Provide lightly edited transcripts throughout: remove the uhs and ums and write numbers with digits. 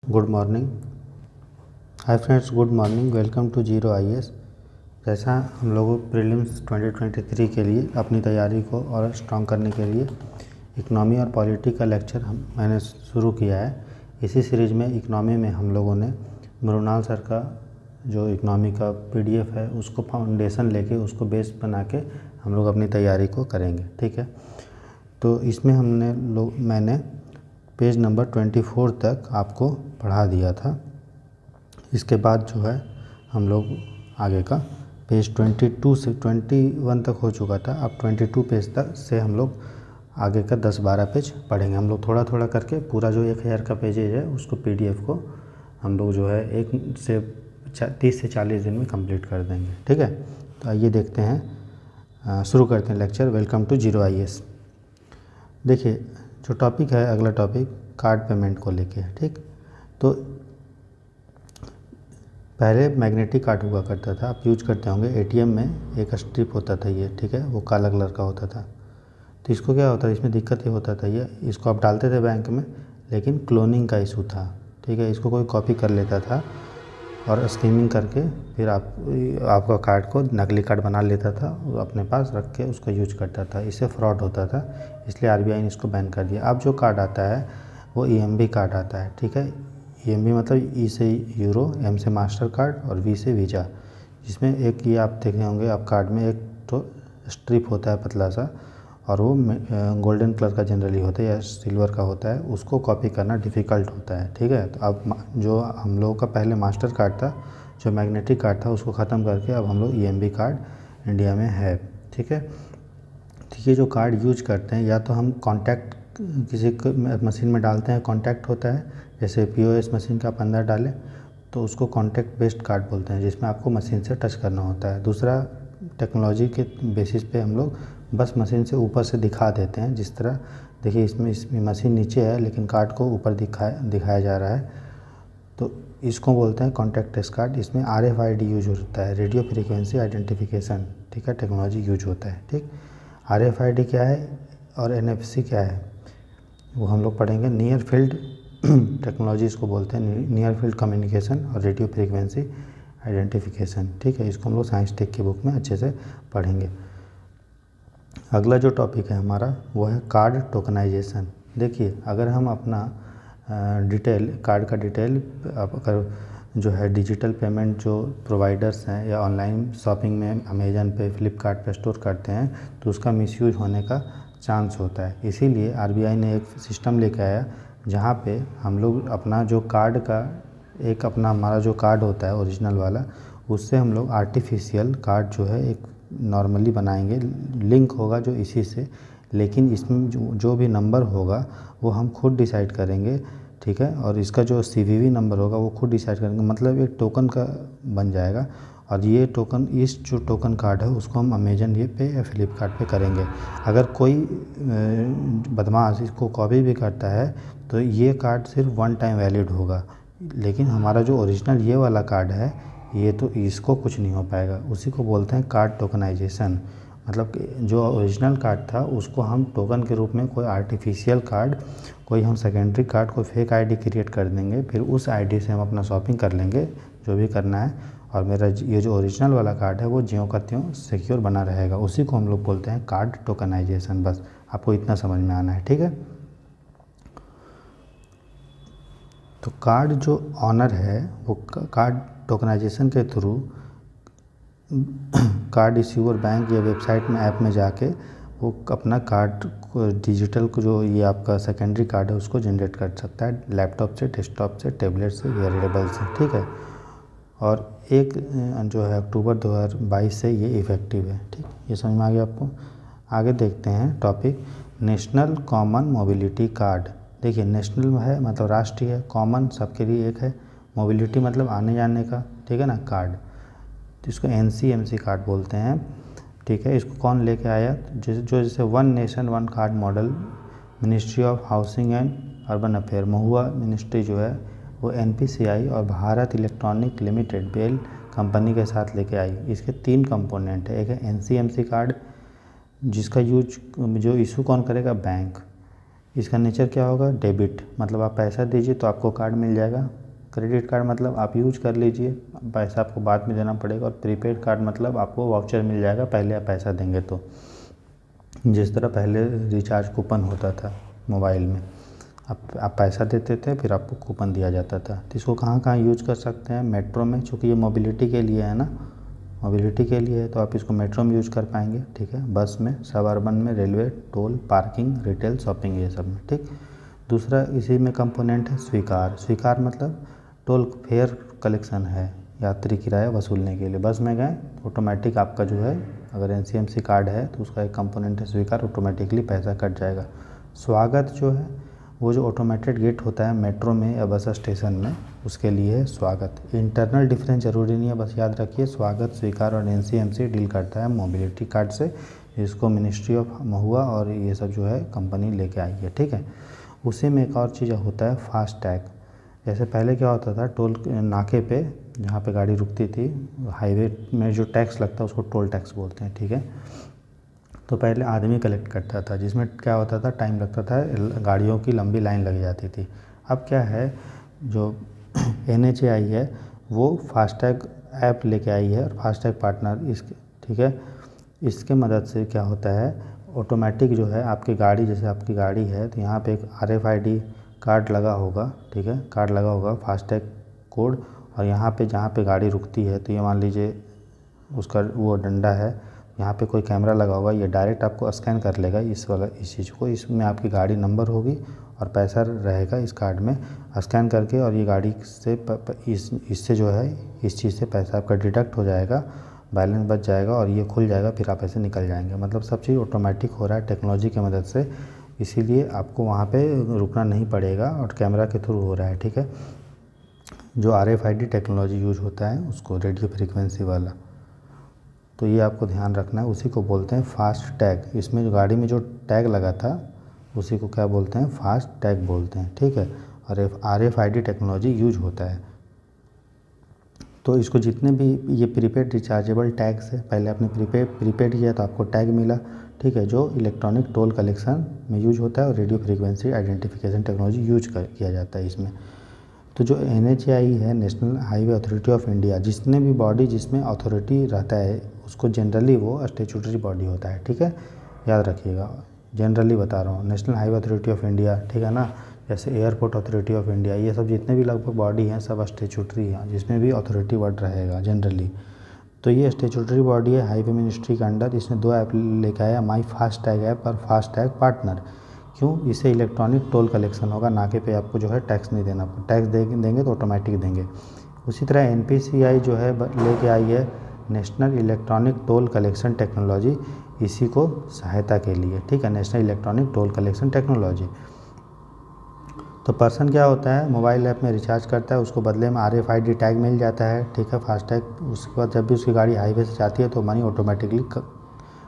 Good morning. Hi friends, good morning. Welcome to zero IAS. जैसा हम लोगों prelims 2023 के लिए अपनी तैयारी को और स्ट्रॉन्ग करने के लिए इकनॉमी और पॉलिटी का लेक्चर मैंने शुरू किया है। इसी सीरीज़ में इकनॉमी में हम लोगों ने मृणाल सर का जो इकनॉमी का पीडीएफ है उसको फाउंडेशन लेके उसको बेस बना के हम लोग अपनी तैयारी को करेंगे। ठीक है, तो इसमें मैंने पेज नंबर 24 तक आपको पढ़ा दिया था। इसके बाद जो है हम लोग आगे का पेज 22 से 21 तक हो चुका था। अब 22 पेज तक से हम लोग आगे का 10-12 पेज पढ़ेंगे। हम लोग थोड़ा थोड़ा करके पूरा जो 1000 का पेजेज है उसको पीडीएफ को हम लोग जो है 30 से 40 दिन में कंप्लीट कर देंगे। ठीक है, तो आइए देखते हैं, शुरू करते हैं lecture. Welcome to zero IAS. देखिए, जो टॉपिक है, अगला टॉपिक कार्ड पेमेंट को लेके है। ठीक, तो पहले मैग्नेटिक कार्ड हुआ करता था, आप यूज करते होंगे। एटीएम में एक स्ट्रिप होता था ये, ठीक है, वो काला कलर का होता था। तो इसको क्या होता है, इसमें दिक्कत ये होता था, ये इसको आप डालते थे बैंक में, लेकिन क्लोनिंग का इशू था। ठीक है, इसको कोई कॉपी कर लेता था और स्कीमिंग करके फिर आपका कार्ड को नकली कार्ड बना लेता था, अपने पास रख के उसको यूज करता था। इससे फ्रॉड होता था, इसलिए आरबीआई ने इसको बैन कर दिया। अब जो कार्ड आता है वो ईएमवी कार्ड आता है। ठीक है, ईएमवी मतलब ई से यूरो, एम से मास्टर कार्ड और वी से वीज़ा, जिसमें एक ये आप देखे होंगे, आप कार्ड में एक तो स्ट्रिप होता है पतला सा, और वो गोल्डन कलर का जनरली होता है या सिल्वर का होता है। उसको कॉपी करना डिफ़िकल्ट होता है। ठीक है, तो अब जो हम लोगों का पहले मास्टर कार्ड था, जो मैग्नेटिक कार्ड था, उसको ख़त्म करके अब हम लोग ईएमवी कार्ड इंडिया में है। ठीक है, तो ये जो कार्ड यूज करते हैं, या तो हम कॉन्टैक्ट किसी मशीन में डालते हैं, कॉन्टैक्ट होता है, जैसे पीओएस मशीन का आप अंदर डालें तो उसको कॉन्टैक्ट बेस्ड कार्ड बोलते हैं, जिसमें आपको मशीन से टच करना होता है। दूसरा, टेक्नोलॉजी के बेसिस पे हम लोग बस मशीन से ऊपर से दिखा देते हैं। जिस तरह देखिए, इसमें मशीन नीचे है लेकिन कार्ड को ऊपर दिखाया जा रहा है, तो इसको बोलते हैं कॉन्टैक्ट टेस्ट कार्ड। इसमें RFID यूज होता है, रेडियो फ्रीक्वेंसी आइडेंटिफिकेशन। ठीक है, टेक्नोलॉजी यूज होता है। ठीक, RFID क्या है और NFC क्या है वो हम लोग पढ़ेंगे। नियर फील्ड टेक्नोलॉजी इसको बोलते हैं, नियर फील्ड कम्युनिकेशन और रेडियो फ्रीक्वेंसी आइडेंटिफिकेशन। ठीक है, इसको हम लोग साइंस टेक की बुक में अच्छे से पढ़ेंगे। अगला जो टॉपिक है हमारा वो है कार्ड टोकनाइजेशन। देखिए, अगर हम अपना कार्ड का डिटेल अगर जो है डिजिटल पेमेंट जो प्रोवाइडर्स हैं या ऑनलाइन शॉपिंग में अमेजन पे, फ्लिपकार्ट पे स्टोर करते हैं, तो उसका मिसयूज होने का चांस होता है। इसीलिए आरबीआई ने एक सिस्टम लेके आया जहाँ पे हम लोग अपना जो कार्ड का हमारा जो कार्ड होता है ओरिजिनल वाला, उससे हम लोग आर्टिफिशियल कार्ड जो है एक नॉर्मली बनाएंगे। लिंक होगा जो इसी से, लेकिन इसमें जो भी नंबर होगा वो हम खुद डिसाइड करेंगे। ठीक है, और इसका जो CVV नंबर होगा वो खुद डिसाइड करेंगे, मतलब एक टोकन का बन जाएगा। और ये टोकन, इस जो टोकन कार्ड है उसको हम अमेजन पे या फ्लिपकार्ट पे करेंगे। अगर कोई बदमाश इसको कॉपी भी करता है तो ये कार्ड सिर्फ 1 टाइम वैलिड होगा, लेकिन हमारा जो ओरिजिनल ये वाला कार्ड है, ये तो इसको कुछ नहीं हो पाएगा। उसी को बोलते हैं कार्ड टोकनाइजेशन। मतलब जो ओरिजिनल कार्ड था उसको हम टोकन के रूप में कोई आर्टिफिशियल कार्ड, कोई हम सेकेंडरी कार्ड, कोई फेक आईडी क्रिएट कर देंगे, फिर उस आईडी से हम अपना शॉपिंग कर लेंगे जो भी करना है, और मेरा ये जो ओरिजिनल वाला कार्ड है वो ज्यों का त्यों सिक्योर बना रहेगा। उसी को हम लोग बोलते हैं कार्ड टोकनाइजेशन। बस आपको इतना समझ में आना है। ठीक है, तो कार्ड जो ऑनर है वो कार्ड टोकनाइजेशन के थ्रू कार्ड इश्यूअर बैंक या वेबसाइट में, ऐप में जाके वो अपना कार्ड डिजिटल को, जो ये आपका सेकेंडरी कार्ड है, उसको जनरेट कर सकता है लैपटॉप से, डेस्कटॉप से, टैबलेट से, वेरिएबल से। ठीक है, और एक जो है अक्टूबर 2022 से ये इफ़ेक्टिव है। ठीक, ये समझ में आ गया आपको। आगे देखते हैं topic national common mobility card. देखिए, नेशनल है मतलब राष्ट्रीय है, कॉमन सबके लिए एक है, मोबिलिटी मतलब आने जाने का, ठीक है ना, कार्ड, तो इसको NCMC कार्ड बोलते हैं। ठीक है, इसको कौन लेके आया, जैसे one nation one card model ministry of housing and urban affair, महुआ मिनिस्ट्री जो है वो NPCI और Bharat electronic limited BEL company के साथ लेके आई। इसके 3 कंपोनेंट है। एक है NCMC कार्ड, जिसका यूज जो इशू कौन करेगा, बैंक। इसका नेचर क्या होगा, डेबिट, मतलब आप पैसा दीजिए तो आपको कार्ड मिल जाएगा। क्रेडिट कार्ड मतलब आप यूज कर लीजिए, पैसा आपको बाद में देना पड़ेगा। और प्रीपेड कार्ड मतलब आपको वाउचर मिल जाएगा पहले आप पैसा देंगे तो, जिस तरह पहले रिचार्ज कूपन होता था मोबाइल में, आप पैसा देते थे फिर आपको कूपन दिया जाता था। तो इसको कहाँ कहाँ यूज कर सकते हैं, मेट्रो में, चूँकि ये मोबिलिटी के लिए है ना, मोबिलिटी के लिए है तो आप इसको मेट्रो में यूज कर पाएंगे, ठीक है, बस में, सब अर्बन में, railway, toll, parking, retail, shopping, ये सब में, ठीक। दूसरा इसी में कंपोनेंट है स्वीकार। स्वीकार मतलब टोल फेयर कलेक्शन है, यात्री किराया वसूलने के लिए। बस में गए ऑटोमेटिक आपका जो है, अगर NCMC कार्ड है तो उसका एक कंपोनेंट है स्वीकार, ऑटोमेटिकली पैसा कट जाएगा। स्वागत जो है वो जो ऑटोमेटेड गेट होता है मेट्रो में या बस स्टेशन में, उसके लिए है स्वागत। इंटरनल डिफरेंस ज़रूरी नहीं है, बस याद रखिए स्वागत, स्वीकार और NCMC डील करता है मोबिलिटी कार्ड से, इसको मिनिस्ट्री ऑफ महुआ और ये सब जो है कंपनी लेके आई है, ठीक है। उसी में एक और चीज़ होता है फास्ट टैग। जैसे पहले क्या होता था, टोल नाके पे जहाँ पे गाड़ी रुकती थी, हाईवे में जो टैक्स लगता है उसको टोल टैक्स बोलते हैं, ठीक है। तो पहले आदमी कलेक्ट करता था, जिसमें क्या होता था, टाइम लगता था, गाड़ियों की लंबी लाइन लग जाती थी। अब क्या है, जो NHAI है वो फास्टैग ऐप लेके आई है और फास्टैग पार्टनर इसके, ठीक है, इसके मदद से क्या होता है, ऑटोमेटिक जो है आपकी गाड़ी, जैसे आपकी गाड़ी है तो यहाँ पे एक RFID कार्ड लगा होगा, ठीक है, कार्ड लगा होगा फास्टैग कोड, और यहाँ पे जहाँ पे गाड़ी रुकती है तो ये मान लीजिए उसका वो डंडा है, यहाँ पे कोई कैमरा लगा होगा, ये डायरेक्ट आपको स्कैन कर लेगा इस चीज़ को, इसमें आपकी गाड़ी नंबर होगी और पैसा रहेगा इस कार्ड में, स्कैन करके, और ये गाड़ी से इससे जो है इस चीज़ से पैसा आपका डिडक्ट हो जाएगा, बैलेंस बच जाएगा और ये खुल जाएगा, फिर आप ऐसे निकल जाएंगे। मतलब सब चीज़ ऑटोमेटिक हो रहा है टेक्नोलॉजी की मदद से, इसीलिए आपको वहाँ पे रुकना नहीं पड़ेगा और कैमरा के थ्रू हो रहा है, ठीक है। जो RFID टेक्नोलॉजी यूज होता है उसको, रेडियो फ्रीक्वेंसी वाला, तो ये आपको ध्यान रखना है, उसी को बोलते हैं फास्ट टैग। इसमें जो गाड़ी में जो टैग लगा था उसी को क्या बोलते हैं, फास्ट टैग बोलते हैं, ठीक है। और RFID टेक्नोलॉजी यूज होता है। तो इसको जितने भी ये प्रीपेड रिचार्जेबल टैग्स है, पहले आपने प्रीपेड किया तो आपको टैग मिला, ठीक है, जो इलेक्ट्रॉनिक टोल कलेक्शन में यूज होता है और radio frequency identification technology use किया जाता है इसमें। तो जो NHAI है, national highway authority of India, जितने भी बॉडी जिसमें अथॉरिटी रहता है उसको जनरली वो स्टेचुटरी बॉडी होता है, ठीक है, याद रखिएगा, जनरली बता रहा हूँ, national highway authority of India, ठीक है ना, जैसे एयरपोर्ट अथॉरिटी ऑफ इंडिया, ये सब जितने भी लगभग बॉडी हैं सब स्टेचुटरी हैं, जिसमें भी अथॉरिटी वर्ड रहेगा जनरली। तो ये स्टेचुटरी बॉडी है हाईवे मिनिस्ट्री के अंडर। इसने 2 ऐप लेकर आया, माई फास्ट टैग ऐप और फास्ट टैग पार्टनर। क्यों, इससे इलेक्ट्रॉनिक टोल कलेक्शन होगा, नाके पे आपको जो है टैक्स नहीं देना, टैक्स देंगे तो ऑटोमेटिक देंगे। उसी तरह NPCI जो है लेके आई है, national electronic toll collection technology, इसी को सहायता के लिए, ठीक है, national electronic toll collection technology. तो पर्सन क्या होता है, मोबाइल ऐप में रिचार्ज करता है, उसको बदले में RFID टैग मिल जाता है, ठीक है, फास्टैग। उसके बाद जब भी उसकी गाड़ी हाईवे से जाती है तो मनी ऑटोमेटिकली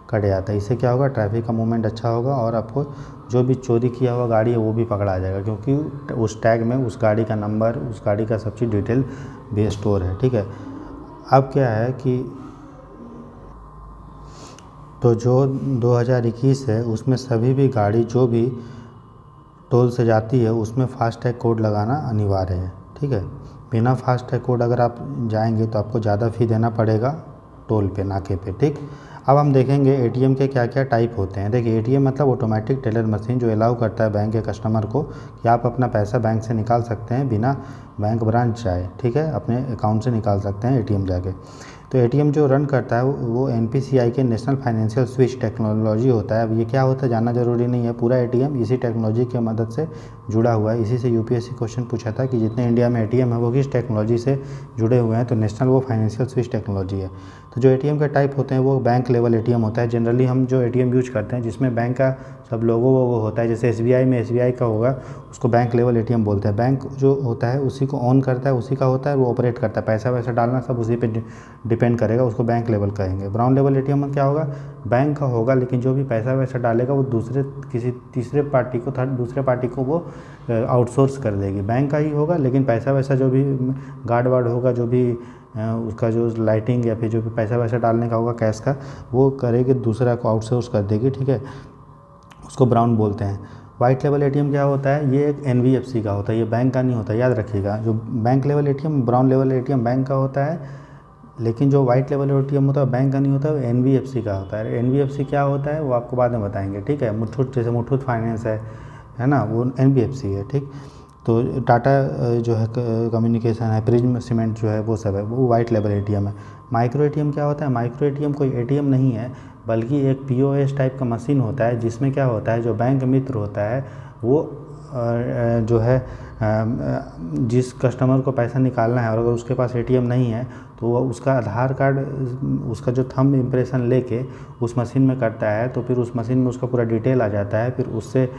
कट जाता है। इससे क्या होगा, ट्रैफिक का मूवमेंट अच्छा होगा और आपको जो भी चोरी किया हुआ गाड़ी है वो भी पकड़ा जाएगा, क्योंकि उस टैग में उस गाड़ी का नंबर, उस गाड़ी का सब चीज़ डिटेल भी स्टोर है, ठीक है। अब क्या है कि तो जो 2021 है उसमें सभी भी गाड़ी जो भी टोल से जाती है उसमें फास्टैग कोड लगाना अनिवार्य है, ठीक है। बिना फास्टैग कोड अगर आप जाएंगे तो आपको ज़्यादा फ़ी देना पड़ेगा टोल पे, नाके पे, ठीक। अब हम देखेंगे ATM के क्या क्या टाइप होते हैं। देखिए ATM मतलब ऑटोमेटिक टेलर मशीन, जो अलाउ करता है बैंक के कस्टमर को कि आप अपना पैसा बैंक से निकाल सकते हैं बिना बैंक ब्रांच जाए, ठीक है, अपने अकाउंट से निकाल सकते हैं ATM जाके। तो ATM जो रन करता है वो NPCI के नेशनल फाइनेंशियल स्विच टेक्नोलॉजी होता है। अब ये क्या होता है जानना ज़रूरी नहीं है, पूरा ATM इसी टेक्नोलॉजी की मदद से जुड़ा हुआ है। इसी से UPSC क्वेश्चन पूछा था कि जितने इंडिया में ATM है वो किस टेक्नोलॉजी से जुड़े हुए हैं, तो नेशनल वो फाइनेंशियल स्विच टेक्नोलॉजी है। तो जो ATM के टाइप होते हैं वो बैंक लेवल ATM होता है। जनरली हम जो ATM यूज करते हैं जिसमें बैंक का सब लोगो वो होता है, जैसे SBI में SBI का होगा उसको बैंक लेवल ATM बोलते हैं। बैंक जो होता है उसी को ऑन करता है, उसी का होता है, वो ऑपरेट करता है, पैसा वैसा डालना सब उसी पे डिपेंड करेगा, उसको बैंक लेवल कहेंगे। ब्राउन लेवल ATM में क्या होगा, बैंक का होगा लेकिन जो भी पैसा वैसा डालेगा वो दूसरे पार्टी को वो आउटसोर्स कर देगी। बैंक का ही होगा लेकिन पैसा वैसा जो भी गार्ड वार्ड होगा, जो भी उसका जो लाइटिंग या फिर जो भी पैसा वैसा डालने का होगा कैश का, वो करेगी, दूसरा को आउटसोर्स कर देगी, ठीक है, उसको ब्राउन बोलते हैं। वाइट लेवल एटीएम क्या होता है, ये एक एनबीएफसी का होता है, ये बैंक का नहीं होता, याद रखिएगा। जो bank level ATM, brown level ATM bank का होता है, लेकिन जो वाइट लेवल एटीएम होता है बैंक का नहीं होता, वो एनबीएफसी का होता है। एनबीएफसी क्या होता है वो आपको बाद में बताएंगे, ठीक है। मुथूट, जैसे मुथूट फाइनेंस है ना, वो एनबीएफसी है, ठीक। तो टाटा जो है कम्युनिकेशन है, प्रिज्म सीमेंट जो है वो सब है, वो वाइट लेवल एटीएम है। माइक्रो एटीएम क्या होता है, माइक्रो एटीएम कोई एटीएम नहीं है, बल्कि एक पीओएस टाइप का मशीन होता है, जिसमें क्या होता है, जो बैंक मित्र होता है वो जो है जिस कस्टमर को पैसा निकालना है और अगर उसके पास एटीएम नहीं है तो वो उसका आधार कार्ड, उसका जो थंब इम्प्रेशन लेके उस मशीन में करता है, तो फिर उस मशीन में उसका पूरा डिटेल आ जाता है, फिर उससे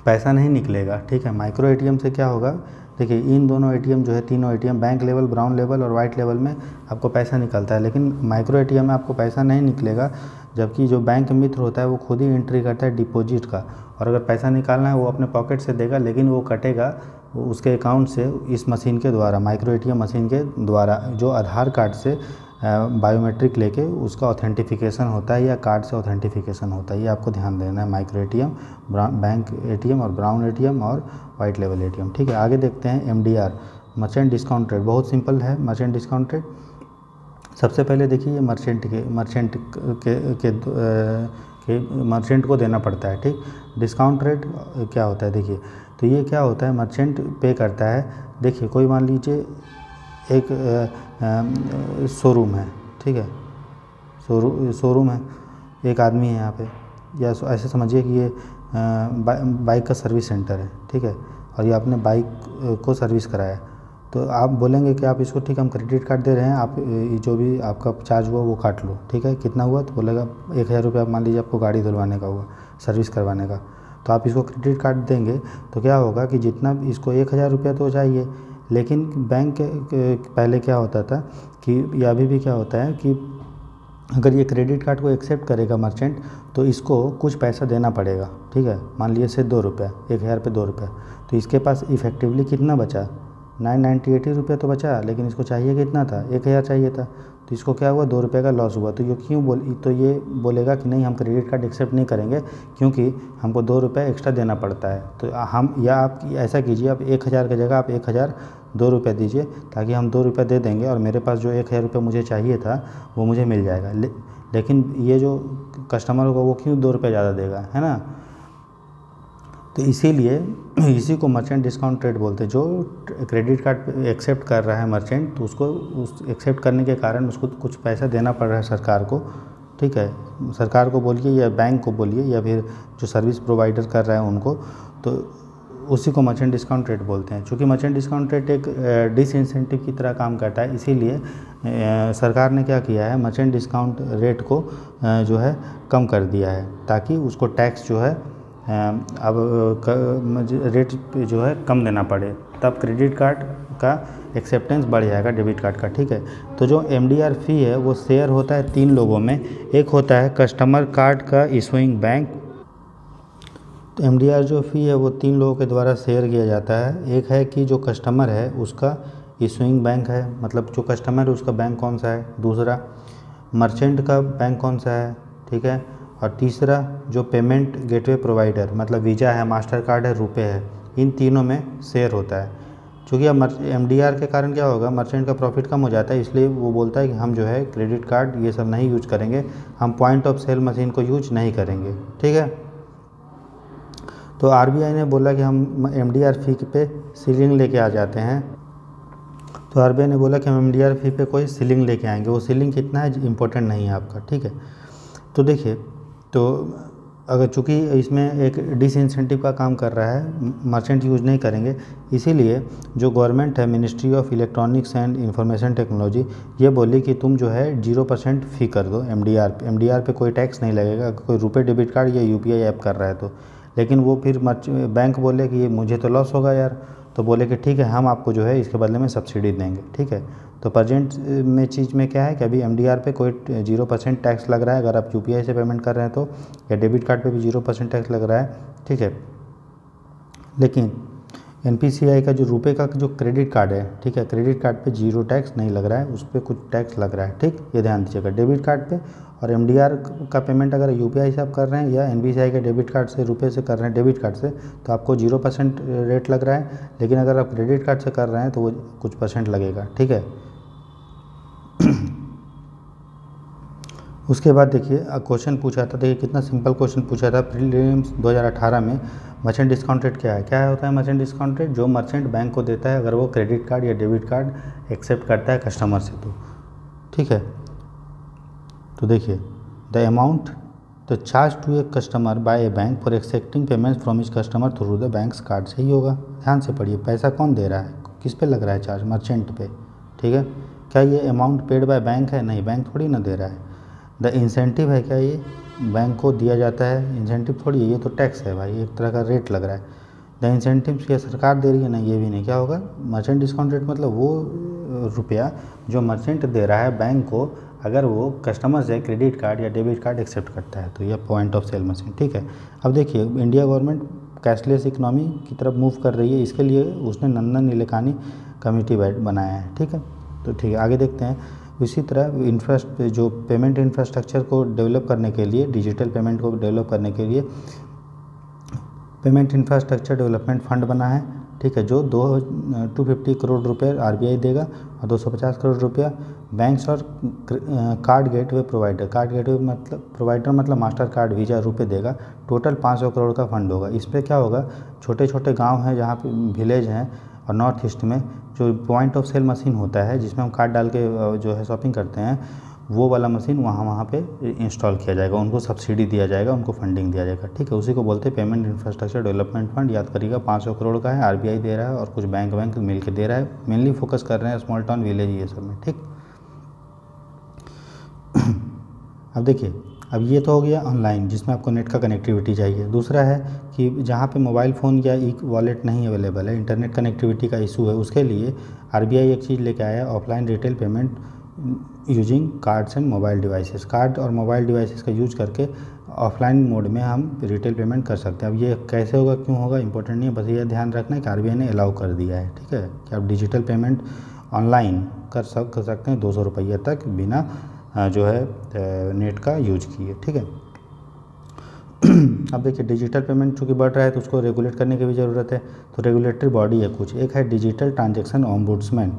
पैसा नहीं निकलेगा, ठीक है। माइक्रो एटीएम से क्या होगा, देखिए इन दोनों एटीएम जो है, तीनों ATM bank level, brown level और वाइट लेवल में आपको पैसा निकलता है, लेकिन माइक्रो एटीएम में आपको पैसा नहीं निकलेगा, जबकि जो बैंक मित्र होता है वो खुद ही एंट्री करता है डिपॉजिट का, और अगर पैसा निकालना है वो अपने पॉकेट से देगा, लेकिन वो कटेगा उसके अकाउंट से इस मशीन के द्वारा, माइक्रो एटीएम मशीन के द्वारा, जो आधार कार्ड से बायोमेट्रिक लेके उसका ऑथेंटिफिकेशन होता है या कार्ड से ऑथेंटिफिकेशन होता है। ये आपको ध्यान देना है, माइक्रो एटीएम, बैंक एटीएम और ब्राउन एटीएम और वाइट लेवल एटीएम, ठीक है। आगे देखते हैं एमडीआर, मर्चेंट डिस्काउंट रेट। बहुत सिंपल है मर्चेंट डिस्काउंट रेट। सबसे पहले देखिए ये मर्चेंट को देना पड़ता है, ठीक। डिस्काउंट रेट क्या होता है, देखिए तो ये क्या होता है, मर्चेंट पे करता है। देखिए कोई मान लीजिए एक शोरूम है, ठीक है, शोरूम है, एक आदमी है यहाँ पे, या ऐसे समझिए कि ये बाइक का सर्विस सेंटर है, ठीक है, और ये आपने बाइक को सर्विस कराया, तो आप बोलेंगे कि आप इसको, ठीक, हम क्रेडिट कार्ड दे रहे हैं, आप जो भी आपका चार्ज हुआ वो काट लो, ठीक है। कितना हुआ, तो बोलेगा 1000 रुपये, मान लीजिए आपको गाड़ी धुलवाने का हुआ, सर्विस करवाने का, तो आप इसको क्रेडिट कार्ड देंगे तो क्या होगा कि जितना इसको 1000 रुपया तो चाहिए, लेकिन बैंक पहले क्या होता था कि, या अभी भी क्या होता है कि अगर ये क्रेडिट कार्ड को एक्सेप्ट करेगा मर्चेंट तो इसको कुछ पैसा देना पड़ेगा, ठीक है। मान लीजिए से 2 रुपया, 1000 पे 2 रुपया, तो इसके पास इफेक्टिवली कितना बचा, 998 रुपये तो बचा, लेकिन इसको चाहिए कितना था, 1000 चाहिए था, तो इसको क्या हुआ, 2 रुपये का लॉस हुआ। तो ये क्यों तो ये बोलेगा कि नहीं, हम क्रेडिट कार्ड एक्सेप्ट नहीं करेंगे, क्योंकि हमको 2 रुपये एक्स्ट्रा देना पड़ता है। तो हम, या आप ऐसा कीजिए, आप 1000 की जगह आप 1000 2 रुपये दीजिए, ताकि हम 2 रुपये दे देंगे और मेरे पास जो 1000 रुपये मुझे चाहिए था वो मुझे मिल जाएगा। लेकिन ये जो कस्टमर होगा वो क्यों 2 रुपये ज़्यादा देगा, है ना। तो इसीलिए इसी को मर्चेंट डिस्काउंट रेट बोलते हैं। जो क्रेडिट कार्ड एक्सेप्ट कर रहा है मर्चेंट, तो उसको उस एक्सेप्ट करने के कारण उसको कुछ पैसा देना पड़ रहा है सरकार को, ठीक है। सरकार को बोलिए या बैंक को बोलिए या फिर जो सर्विस प्रोवाइडर कर रहा है उनको, तो उसी को मर्चेंट डिस्काउंट रेट बोलते हैं। चूँकि मर्चेंट डिस्काउंट रेट एक डिसइंसेंटिव की तरह काम करता है, इसीलिए सरकार ने क्या किया है, मर्चेंट डिस्काउंट रेट को जो है कम कर दिया है, ताकि उसको टैक्स जो है अब रेट जो है कम देना पड़े, तब क्रेडिट कार्ड का एक्सेप्टेंस बढ़ जाएगा, डेबिट कार्ड का, ठीक है। तो जो एमडीआर फ़ी है वो शेयर होता है 3 लोगों में, एक होता है कस्टमर कार्ड का इशूइंग बैंक। तो एमडीआर जो फ़ी है वो 3 लोगों के द्वारा शेयर किया जाता है। एक है कि जो कस्टमर है उसका इशूइंग बैंक है, मतलब जो कस्टमर है उसका बैंक कौन सा है, दूसरा मर्चेंट का बैंक कौन सा है, ठीक है, और तीसरा जो पेमेंट गेटवे प्रोवाइडर, मतलब वीज़ा है, मास्टर कार्ड है, रुपए है, इन तीनों में शेयर होता है। चूँकि अब एमडीआर के कारण क्या होगा, मर्चेंट का प्रॉफिट कम हो जाता है, इसलिए वो बोलता है कि हम जो है क्रेडिट कार्ड ये सब नहीं यूज करेंगे, हम पॉइंट ऑफ सेल मशीन को यूज नहीं करेंगे, ठीक है। तो आरबीआई ने बोला कि हम एमडीआर फ़ी पे सीलिंग लेके आ जाते हैं। तो आरबीआई ने बोला कि हम एमडीआर फ़ी पे कोई सीलिंग लेके आएंगे, वो सीलिंग कितना है इम्पोर्टेंट नहीं है आपका, ठीक है। तो देखिए, तो अगर चूँकि इसमें एक डिसइंसेंटिव का काम कर रहा है, मर्चेंट यूज़ नहीं करेंगे, इसीलिए जो गवर्नमेंट है, ministry of electronics and information technology, ये बोली कि तुम जो है 0% फ़ी कर दो एमडीआर पे कोई टैक्स नहीं लगेगा, कोई रुपए डेबिट कार्ड या यूपीआई ऐप कर रहा है तो। लेकिन वो फिर बैंक बोले कि ये मुझे तो लॉस होगा यार, तो बोले कि ठीक है, हम आपको जो है इसके बदले में सब्सिडी देंगे, ठीक है। तो प्रेजेंट में चीज़ में क्या है कि अभी एमडीआर पे कोई 0% टैक्स लग रहा है, अगर आप यूपीआई से पेमेंट कर रहे हैं तो, या डेबिट कार्ड पे भी 0% टैक्स लग रहा है, ठीक है। लेकिन एनपीसीआई का जो रुपए का जो क्रेडिट कार्ड है, ठीक है, क्रेडिट कार्ड पे 0 टैक्स नहीं लग रहा है, उस पर कुछ टैक्स लग रहा है, ठीक, ये ध्यान दीजिएगा। डेबिट कार्ड पे और एमडीआर का पेमेंट अगर यूपीआई से आप कर रहे हैं या एनपीसीआई के डेबिट कार्ड से रुपए से कर रहे हैं डेबिट कार्ड से, तो आपको 0% रेट लग रहा है, लेकिन अगर आप क्रेडिट कार्ड से कर रहे हैं तो वो कुछ % लगेगा, ठीक है। उसके बाद देखिए क्वेश्चन पूछा था, देखिए कितना सिंपल क्वेश्चन पूछा था प्रीलिम्स 2018 में। मर्चेंट डिस्काउंट रेट क्या है, क्या होता है मर्चेंट डिस्काउंट रेट? जो मर्चेंट बैंक को देता है अगर वो क्रेडिट कार्ड या डेबिट कार्ड एक्सेप्ट करता है कस्टमर से, तो ठीक है। तो देखिए the amount the charge to a customer by a bank for accepting payment from is customer through the bank's card, सही होगा। ध्यान से पढ़िए, पैसा कौन दे रहा है, किस पे लग रहा है चार्ज? मर्चेंट पे, ठीक है। क्या ये अमाउंट पेड बाय बैंक है? नहीं, बैंक थोड़ी ना दे रहा है। द इंसेंटिव है, क्या ये बैंक को दिया जाता है? इंसेंटिव थोड़ी है, ये तो टैक्स है भाई, एक तरह का रेट लग रहा है। द इंसेंटिव क्या सरकार दे रही है? नहीं, ये भी नहीं। क्या होगा? मर्चेंट डिस्काउंट रेट मतलब वो रुपया जो मर्चेंट दे रहा है बैंक को अगर वो कस्टमर से क्रेडिट कार्ड या डेबिट कार्ड एक्सेप्ट करता है, तो यह पॉइंट ऑफ सेल मशीन, ठीक है। अब देखिए इंडिया गवर्नमेंट कैशलेस इकोनॉमी की तरफ मूव कर रही है, इसके लिए उसने नंदन नीलेकानी कमेटी बनाया है, ठीक है। तो ठीक है, आगे देखते हैं। इसी तरह जो पेमेंट इंफ्रास्ट्रक्चर को डेवलप करने के लिए, डिजिटल पेमेंट को डेवलप करने के लिए पेमेंट इंफ्रास्ट्रक्चर डेवलपमेंट फंड बना है, ठीक है, जो 250 करोड़ रुपये आरबीआई देगा और 250 करोड़ रुपया बैंक्स और card gateway provider, card gateway मतलब प्रोवाइडर मतलब मास्टर कार्ड, वीज़ा, रुपये देगा। टोटल 500 करोड़ का फंड होगा। इस पर क्या होगा, छोटे छोटे गांव हैं जहाँ पे विलेज हैं और नॉर्थ ईस्ट में जो पॉइंट ऑफ सेल मशीन होता है जिसमें हम कार्ड डाल के जो है शॉपिंग करते हैं, वो वाला मशीन वहाँ पे इंस्टॉल किया जाएगा, उनको सब्सिडी दिया जाएगा, उनको फंडिंग दिया जाएगा, ठीक है। उसी को बोलते हैं पेमेंट इंफ्रास्ट्रक्चर डेवलपमेंट फंड। याद करिएगा 500 करोड़ का है, आरबीआई दे रहा है और कुछ बैंक मिल के दे रहा है। मेनली फोकस कर रहे हैं स्मॉल टाउन विलेज ये सब में, ठीक। अब देखिए, अब ये तो हो गया ऑनलाइन जिसमें आपको नेट का कनेक्टिविटी चाहिए। दूसरा है कि जहाँ पे मोबाइल फ़ोन या ई वॉलेट नहीं अवेलेबल है, इंटरनेट कनेक्टिविटी का इशू है, उसके लिए आरबीआई एक चीज़ लेके आया, offline retail payment using cards and mobile devices. Card और मोबाइल डिवाइसेस का यूज करके ऑफलाइन मोड में हम रिटेल पेमेंट कर सकते हैं। अब ये कैसे होगा, क्यों होगा, इंपॉर्टेंट नहीं है, बस ये ध्यान रखना है कि आरबीआई ने अलाउ कर दिया है, ठीक है, कि आप डिजिटल पेमेंट ऑनलाइन कर सकते हैं 200 रुपये तक बिना जो है नेट का यूज किए, ठीक है। अब देखिए डिजिटल पेमेंट चूँकि बढ़ रहा है तो उसको रेगुलेट करने की भी ज़रूरत है, तो रेगुलेटरी बॉडी है कुछ, एक है डिजिटल ट्रांजैक्शन ओम्बुड्समैन।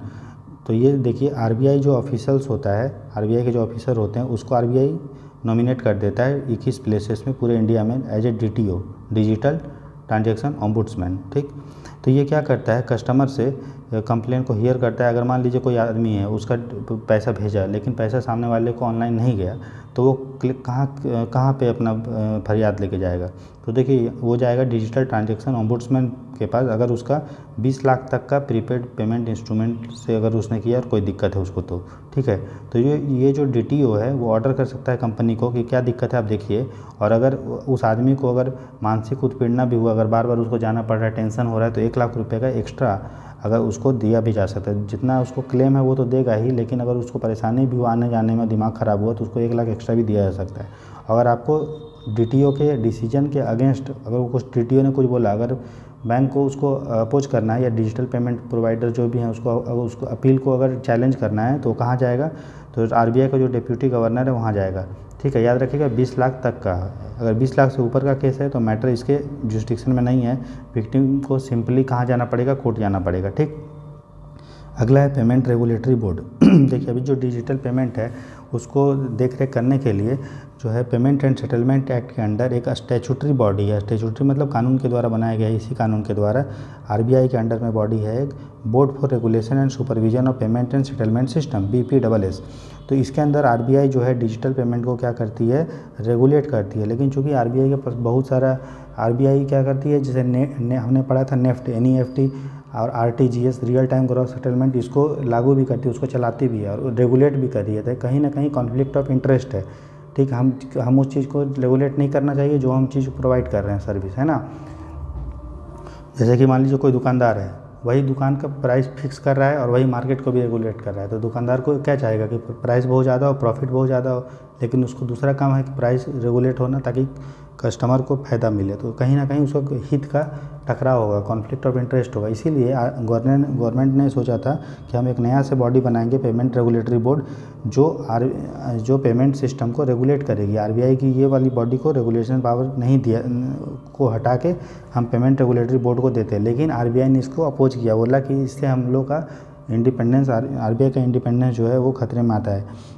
तो ये देखिए आरबीआई जो ऑफिसर्स होता है, आरबीआई के जो ऑफिसर होते हैं उसको आरबीआई नॉमिनेट कर देता है 21 प्लेसेस में पूरे इंडिया में as a DTO, digital transaction ombudsman, ठीक। तो ये क्या करता है, कस्टमर से कंप्लेन को हियर करता है। अगर मान लीजिए कोई आदमी है उसका पैसा भेजा लेकिन पैसा सामने वाले को ऑनलाइन नहीं गया, तो वो कहाँ पे अपना फरियाद लेके जाएगा? तो देखिए वो जाएगा डिजिटल ट्रांजैक्शन ओम्बुड्समैन के पास। अगर उसका 20 लाख तक का प्रीपेड पेमेंट इंस्ट्रूमेंट से अगर उसने किया और कोई दिक्कत है उसको, तो ठीक है। तो ये जो डीटीओ है वो ऑर्डर कर सकता है कंपनी को कि क्या दिक्कत है आप देखिए, और अगर उस आदमी को अगर मानसिक उत्पीड़ना भी हुआ, अगर बार बार उसको जाना पड़ रहा है, टेंशन हो रहा है, तो 1 लाख रुपये का एक्स्ट्रा अगर उसको दिया भी जा सकता है। जितना उसको क्लेम है वो तो देगा ही, लेकिन अगर उसको परेशानी भी हुआ, आने जाने में दिमाग ख़राब हुआ, तो उसको 1 लाख एक्स्ट्रा भी दिया जा सकता है। अगर आपको डीटीओ के डिसीजन के अगेंस्ट अगर वो कुछ डीटीओ ने कुछ बोला, अगर बैंक को उसको अपोज करना है या डिजिटल पेमेंट प्रोवाइडर जो भी हैं उसको अपील को अगर चैलेंज करना है, तो कहाँ जाएगा? तो आरबीआई का जो डिप्यूटी गवर्नर है वहाँ जाएगा, ठीक है। याद रखिएगा 20 लाख तक का, अगर 20 लाख से ऊपर का केस है तो मैटर इसके जुरिस्डिक्शन में नहीं है, विक्टिम को सिंपली कहाँ जाना पड़ेगा? कोर्ट जाना पड़ेगा, ठीक। अगला है पेमेंट रेगुलेटरी बोर्ड। देखिए अभी जो डिजिटल पेमेंट है उसको देख रेख करने के लिए जो है पेमेंट एंड सेटलमेंट एक्ट के अंडर एक स्टैट्यूटरी बॉडी है। स्टैट्यूटरी मतलब कानून के द्वारा बनाया गया है। इसी कानून के द्वारा आरबीआई के अंडर में बॉडी है एक board for regulation and supervision of payment and settlement system, BPSS। तो इसके अंदर आरबीआई जो है डिजिटल पेमेंट को क्या करती है? रेगुलेट करती है। लेकिन चूंकि आरबीआई के पास बहुत सारा, आरबीआई क्या करती है, जैसे हमने पढ़ा था नेफ्ट, NEFT और RTGS, real time gross settlement, इसको लागू भी करती है, उसको चलाती भी है और रेगुलेट भी कर रही है। तो कहीं ना कहीं कॉन्फ्लिक्ट ऑफ इंटरेस्ट है, ठीक। हम उस चीज़ को रेगुलेट नहीं करना चाहिए जो हम चीज़ प्रोवाइड कर रहे हैं, सर्विस, है ना। जैसे कि मान लीजिए कोई दुकानदार है, वही दुकान का प्राइस फिक्स कर रहा है और वही मार्केट को भी रेगुलेट कर रहा है, तो दुकानदार को क्या चाहेगा कि प्राइस बहुत ज़्यादा हो, प्रॉफिट बहुत ज़्यादा हो, लेकिन उसको दूसरा काम है कि प्राइस रेगुलेट होना, ताकि कस्टमर को फ़ायदा मिले, तो कहीं ना कहीं उसको हित का टकराव होगा, कॉन्फ्लिक्ट ऑफ इंटरेस्ट होगा। इसीलिए गवर्नमेंट ने सोचा था कि हम एक नया से बॉडी बनाएंगे, पेमेंट रेगुलेटरी बोर्ड, जो पेमेंट सिस्टम को रेगुलेट करेगी। आरबीआई की ये वाली बॉडी को रेगुलेशन पावर नहीं दिया, को हटा के हम पेमेंट रेगुलेटरी बोर्ड को देते हैं। लेकिन आरबीआई ने इसको अपोज किया, बोला कि इससे हम लोग का इंडिपेंडेंस, आरबीआई का इंडिपेंडेंस जो है वो खतरे में आता है।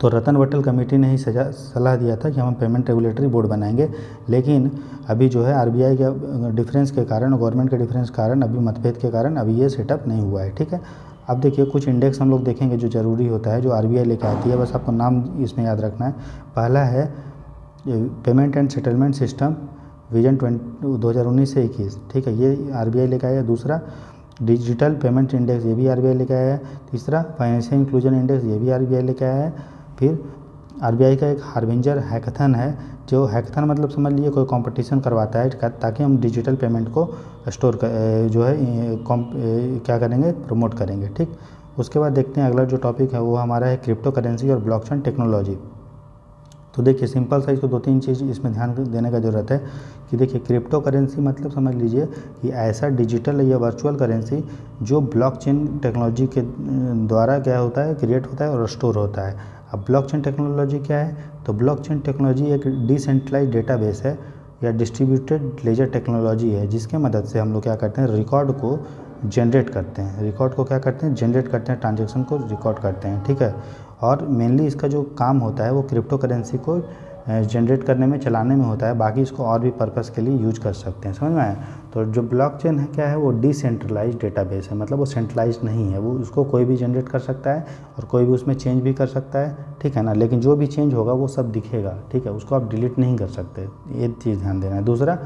तो रतन वटल कमेटी ने ही सलाह दिया था कि हम पेमेंट रेगुलेटरी बोर्ड बनाएंगे। लेकिन अभी जो है आरबीआई के डिफरेंस के कारण, गवर्नमेंट के डिफरेंस के कारण, अभी मतभेद के कारण अभी ये सेटअप नहीं हुआ है। ठीक है, अब देखिए कुछ इंडेक्स हम लोग देखेंगे जो ज़रूरी होता है, जो आरबीआई लेके आती है, बस आपको नाम इसमें याद रखना है। पहला है payment and settlement system vision 2019 से 21, ठीक है, ये आरबीआई लेके आया है। दूसरा डिजिटल पेमेंट इंडेक्स, ये भी आरबीआई लेके आया है। तीसरा फाइनेंशियल इंक्लूजन इंडेक्स, ये भी आरबीआई लेके आया है। फिर आरबीआई का एक हार्बिंजर हैकाथन है, जो हैकाथन मतलब समझ लीजिए कोई कंपटीशन करवाता है ताकि हम डिजिटल पेमेंट को स्टोर जो है क्या करेंगे, प्रमोट करेंगे। ठीक, उसके बाद देखते हैं अगला जो टॉपिक है वो हमारा है क्रिप्टो करेंसी और ब्लॉकचेन टेक्नोलॉजी। तो देखिए सिंपल सा इसको 2-3 चीज़ इसमें ध्यान देने का ज़रूरत है कि देखिए क्रिप्टो करेंसी मतलब समझ लीजिए कि ऐसा डिजिटल या वर्चुअल करेंसी जो ब्लॉकचेन टेक्नोलॉजी के द्वारा क्या होता है, क्रिएट होता है और स्टोर होता है। अब ब्लॉकचेन टेक्नोलॉजी क्या है, तो ब्लॉकचेन टेक्नोलॉजी एक डिसेंट्रलाइज्ड डेटाबेस है या डिस्ट्रीब्यूटेड लेजर टेक्नोलॉजी है, जिसके मदद से हम लोग क्या करते हैं, रिकॉर्ड को जनरेट करते हैं। रिकॉर्ड को क्या करते हैं, जनरेट करते हैं, ट्रांजैक्शन को रिकॉर्ड करते हैं। ठीक है, और मेनली इसका जो काम होता है वो क्रिप्टो करेंसी को जनरेट करने में, चलाने में होता है। बाकी इसको और भी पर्पस के लिए यूज कर सकते हैं, समझ में आया। तो जो ब्लॉकचेन है क्या है, वो डिसेंट्रलाइज्ड डेटाबेस है, मतलब वो सेंट्रलाइज्ड नहीं है, वो उसको कोई भी जनरेट कर सकता है और कोई भी उसमें चेंज भी कर सकता है। ठीक है ना, लेकिन जो भी चेंज होगा वो सब दिखेगा। ठीक है, उसको आप डिलीट नहीं कर सकते, ये चीज़ ध्यान देना है। दूसरा,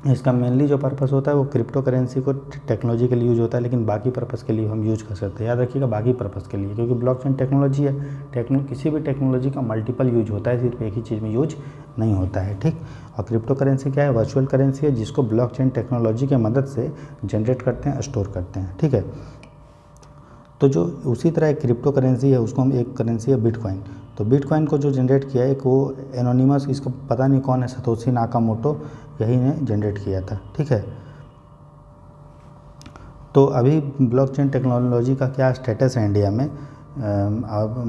इसका मेनली जो पर्पस होता है वो क्रिप्टो करेंसी को टेक्नोलॉजी के लिए यूज़ होता है, लेकिन बाकी पर्पस के लिए हम यूज़ कर सकते हैं। याद रखिएगा, बाकी पर्पस के लिए, क्योंकि ब्लॉकचेन टेक्नोलॉजी है, किसी भी टेक्नोलॉजी का मल्टीपल यूज होता है, सिर्फ एक ही चीज़ में यूज नहीं होता है। ठीक, और क्रिप्टो करेंसी क्या है, वर्चुअल करेंसी है जिसको ब्लॉकचेन टेक्नोलॉजी के मदद से जनरेट करते हैं, स्टोर करते हैं। ठीक है, तो जो उसी तरह एक क्रिप्टो करेंसी है, उसको हम, एक करेंसी है बिटकॉइन। तो बिटकॉइन को जो जनरेट किया है, एक वो एनोनिमस, इसको पता नहीं कौन है, सतोशी नाकामोटो, यही ने जनरेट किया था। ठीक है, तो अभी ब्लॉकचेन टेक्नोलॉजी का क्या स्टेटस है इंडिया में,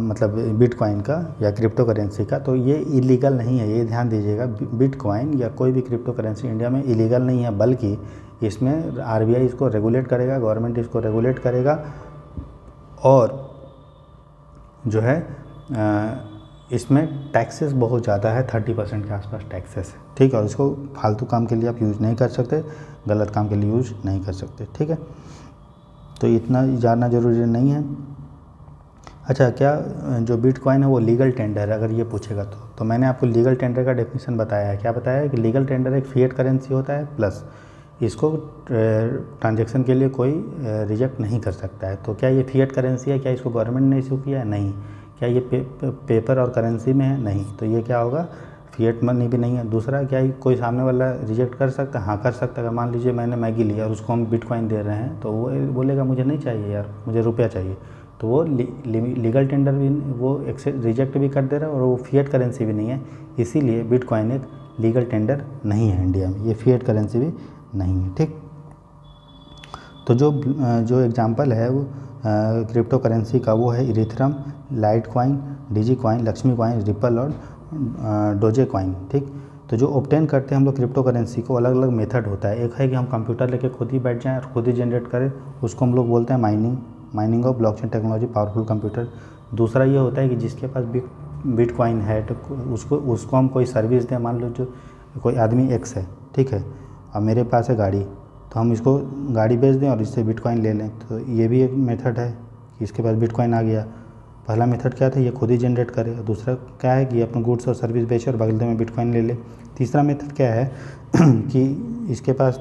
मतलब बिटकॉइन का या क्रिप्टो करेंसी का, तो ये इलीगल नहीं है, ये ध्यान दीजिएगा। बिटकॉइन या कोई भी क्रिप्टो करेंसी इंडिया में इलीगल नहीं है, बल्कि इसमें आरबीआई इसको रेगुलेट करेगा, गवर्नमेंट इसको रेगुलेट करेगा, और जो है इसमें टैक्सेस बहुत ज़्यादा है, 30% के आसपास टैक्सेस है। ठीक है, और इसको फालतू काम के लिए आप यूज़ नहीं कर सकते, गलत काम के लिए यूज़ नहीं कर सकते। ठीक है, तो इतना जानना जरूरी नहीं है। अच्छा, क्या जो बिटकॉइन है वो लीगल टेंडर है, अगर ये पूछेगा तो मैंने आपको लीगल टेंडर का डेफिनेशन बताया है। क्या बताया है कि लीगल टेंडर एक फिएट करेंसी होता है, प्लस इसको ट्रांजैक्शन के लिए कोई रिजेक्ट नहीं कर सकता है। तो क्या ये फिएट करेंसी है, क्या इसको गवर्नमेंट ने इशू किया है? नहीं। क्या ये पेपर और करेंसी में है? नहीं। तो ये क्या होगा, फिएट मनी भी नहीं है। दूसरा, क्या कोई सामने वाला रिजेक्ट कर सकता है? हाँ, कर सकता है। मान लीजिए मैंने मैगी लिया और उसको हम बिटकॉइन दे रहे हैं, तो वो बोलेगा मुझे नहीं चाहिए यार, मुझे रुपया चाहिए, तो वो लीगल टेंडर भी, वो रिजेक्ट भी कर दे रहा है, और वो फिएट करेंसी भी नहीं है। इसीलिए बिटकॉइन एक लीगल टेंडर नहीं है इंडिया में, ये फिएट करेंसी भी नहीं है। ठीक, तो जो एग्जांपल है वो क्रिप्टो करेंसी का, वो है इरीथ्रम, लाइट कॉइन, डिजी कॉइन, लक्ष्मी कॉइन, रिपल और डोजे कॉइन। ठीक, तो जो ऑब्टेन करते हैं हम लोग क्रिप्टो करेंसी को, अलग अलग मेथड होता है। एक है कि हम कंप्यूटर लेके खुद ही बैठ जाएं और खुद ही जनरेट करें, उसको हम लोग बोलते हैं mining of blockchain technology powerful computer. दूसरा ये होता है कि जिसके पास बिटकॉइन है तो उसको हम कोई सर्विस दें। मान लो जो कोई आदमी एक्स है, ठीक है, और मेरे पास है गाड़ी, तो हम इसको गाड़ी बेच दें और इससे बिटकॉइन ले लें। तो ये भी एक मेथड है कि इसके पास बिटकॉइन आ गया। पहला मेथड क्या था, ये खुद ही जनरेट करे। दूसरा क्या है कि ये अपने गुड्स और सर्विस बेचे और बदले में बिटकॉइन ले ले। तीसरा मेथड क्या है कि इसके पास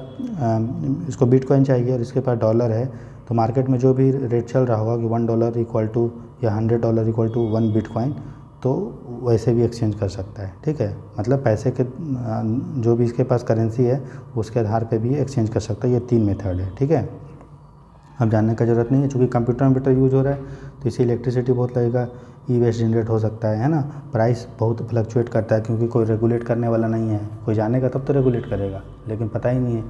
इसको बिटकॉइन चाहिए और इसके पास डॉलर है, तो मार्केट में जो भी रेट चल रहा होगा कि $1 इक्वल टू या $100 इक्वल टू 1 बिटकॉइन, तो वैसे भी एक्सचेंज कर सकता है। ठीक है, मतलब पैसे के जो भी इसके पास करेंसी है उसके आधार पे भी एक्सचेंज कर सकता है। ये 3 मेथड है। ठीक है, अब जानने का ज़रूरत नहीं है, चूँकि कंप्यूटर यूज़ हो रहा है तो इसे इलेक्ट्रिसिटी बहुत लगेगा, ई वेस्ट जनरेट हो सकता है ना। प्राइस बहुत फ्लक्चुएट करता है क्योंकि कोई रेगुलेट करने वाला नहीं है, कोई जानेगा तब तो रेगुलेट करेगा, लेकिन पता ही नहीं है,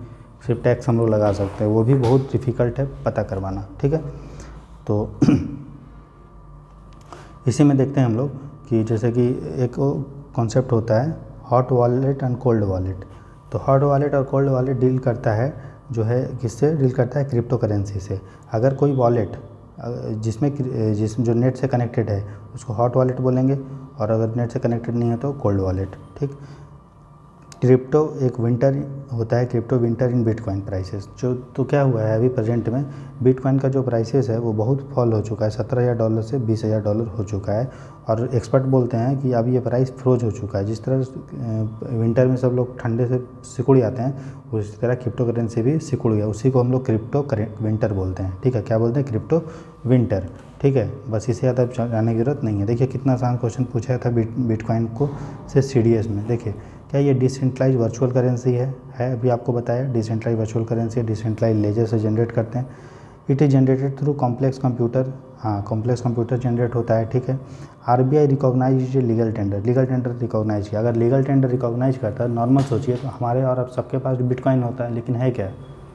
सिर्फ टैक्स हम लोग लगा सकते हैं, वो भी बहुत डिफ़िकल्ट है पता करवाना, ठीक है। तो इसी में देखते हैं हम लोग कि जैसे कि एक कॉन्सेप्ट होता है hot wallet and cold wallet. तो हॉट वॉलेट और कोल्ड वॉलेट डील करता है जो है किससे डील करता है, क्रिप्टो करेंसी से। अगर कोई वॉलेट जिसमें जो नेट से कनेक्टेड है उसको हॉट वॉलेट बोलेंगे, और अगर नेट से कनेक्टेड नहीं है तो कोल्ड वॉलेट, ठीक। क्रिप्टो एक विंटर होता है, क्रिप्टो विंटर इन बिटकॉइन प्राइसेस। जो तो क्या हुआ है अभी प्रेजेंट में बिटकॉइन का जो प्राइसेस है वो बहुत फॉल हो चुका है, $17,000 से $20,000 हो चुका है। और एक्सपर्ट बोलते हैं कि अब ये प्राइस फ्रोज हो चुका है। जिस तरह विंटर में सब लोग ठंडे से सिकुड़ जाते हैं, उसी तरह क्रिप्टो करेंसी भी सिकुड़ गया, उसी को हम लोग क्रिप्टो विंटर बोलते हैं, ठीक है। क्या बोलते हैं, क्रिप्टो विंटर, ठीक है। बस इसे ज़्यादा जानने की जरूरत नहीं है। देखिए कितना आसान क्वेश्चन पूछा था बिटकॉइन को से CDS में। देखिए क्या ये डिसेंट्रलाइज वर्चुअल करेंसी है अभी आपको बताया decentralize virtual currency, decentralize ledger से जनरेट करते हैं। It is generated through complex computer, हाँ कॉम्प्लेक्स कंप्यूटर जनरेट होता है, ठीक है। RBI recognize legal tender recognize किया। अगर लीगल टेंडर रिकॉग्नाइज करता है, नॉर्मल सोचिए तो हमारे और अब सबके पास बिटकॉइन होता है, लेकिन है क्या,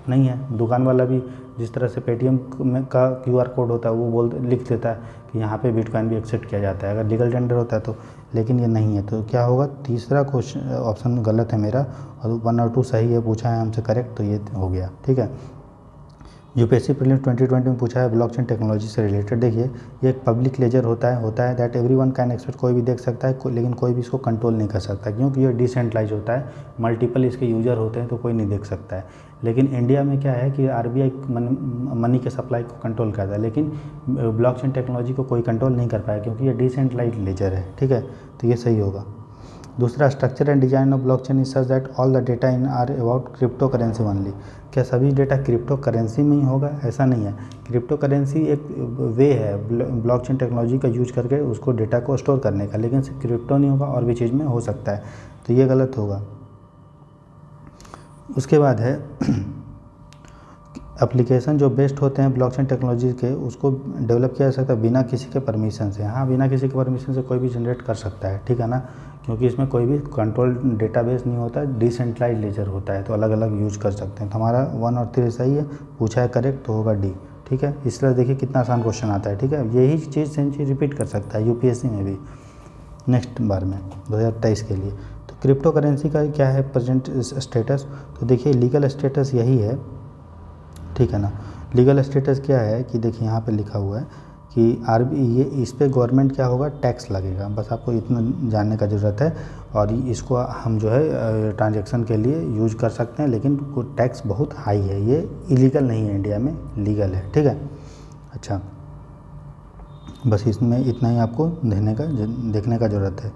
नहीं है। दुकान वाला भी जिस तरह से पेटीएम में का QR कोड होता है वो लिख देता है कि यहाँ पे बिटकॉइन भी एक्सेप्ट किया जाता है अगर लीगल टेंडर होता है तो, लेकिन ये नहीं है। तो क्या होगा, तीसरा क्वेश्चन ऑप्शन गलत है मेरा, और 1 और 2 सही है, पूछा है हमसे करेक्ट, तो ये हो गया, ठीक है। UPSC प्रीलिम्स 2020 में पूछा है ब्लॉकचेन टेक्नोलॉजी से रिलेटेड। देखिए ये एक पब्लिक लेजर होता है दैट एवरीवन कैन एक्सेप्ट, कोई भी देख सकता है लेकिन कोई भी इसको कंट्रोल नहीं कर सकता, क्योंकि ये डिसेंट्रलाइज होता है, मल्टीपल इसके यूजर होते हैं तो कोई नहीं देख सकता है। लेकिन इंडिया में क्या है कि RBI मनी के सप्लाई को कंट्रोल करता है, लेकिन ब्लॉकचेन टेक्नोलॉजी को कोई कंट्रोल नहीं कर पाया क्योंकि ये डिसेंट्रलाइज लेजर है, ठीक है। तो ये सही होगा। दूसरा, structure and design of blockchain is such that all the data in are about crypto currency only. क्या सभी डेटा क्रिप्टो करेंसी में ही होगा, ऐसा नहीं है। क्रिप्टो करेंसी एक वे है ब्लॉकचेन टेक्नोलॉजी का यूज करके उसको डेटा को स्टोर करने का, लेकिन सिर्फ क्रिप्टो नहीं होगा, और भी चीज़ में हो सकता है, तो ये गलत होगा। उसके बाद है एप्लीकेशन जो बेस्ड होते हैं ब्लॉकचेन टेक्नोलॉजी के, उसको डेवलप किया जा सकता है बिना किसी के परमिशन से। हाँ, बिना किसी के परमिशन से कोई भी जनरेट कर सकता है, ठीक है ना, क्योंकि इसमें कोई भी कंट्रोल डेटाबेस नहीं होता है, डिसेंट्रलाइज लेजर होता है, तो अलग अलग यूज कर सकते हैं। तो हमारा 1 और 3 सही है, पूछा है करेक्ट तो होगा D, ठीक है। इस तरह देखिए कितना आसान क्वेश्चन आता है, ठीक है। यही चीज़ सेम चीज़ रिपीट कर सकता है UPSC में भी नेक्स्ट बार में 2023 के लिए। तो क्रिप्टो करेंसी का क्या है प्रेजेंट स्टेटस, तो देखिए लीगल स्टेटस यही है, ठीक है ना। लीगल स्टेटस क्या है कि देखिए यहाँ पे लिखा हुआ है कि ये इस पे गवर्नमेंट क्या होगा, टैक्स लगेगा, बस आपको इतना जानने का ज़रूरत है। और इसको हम जो है ट्रांजैक्शन के लिए यूज कर सकते हैं, लेकिन टैक्स बहुत हाई है, ये इलीगल नहीं है, इंडिया में लीगल है, ठीक है। अच्छा, बस इसमें इतना ही आपको देखने का ज़रूरत है।